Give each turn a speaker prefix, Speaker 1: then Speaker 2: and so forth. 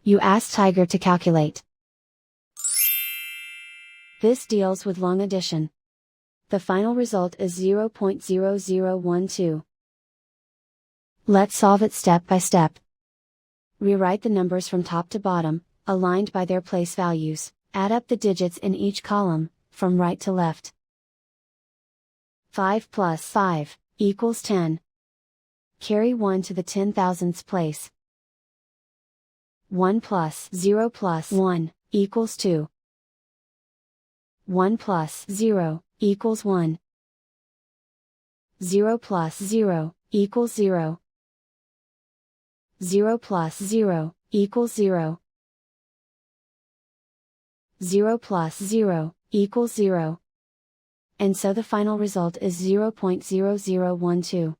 Speaker 1: You ask Tiger to calculate. This deals with long addition. The final result is 0.0012. Let's solve it step by step. Rewrite the numbers from top to bottom, aligned by their place values. Add up the digits in each column, from right to left. 5 plus 5 equals 10. Carry 1 to the 10,000ths place. 1 plus 0 plus 1 equals 2. 1 plus 0 equals 1. 0 plus 0 equals 0. 0 plus 0 equals 0. 0 plus 0 equals 0. And so the final result is 0.0012.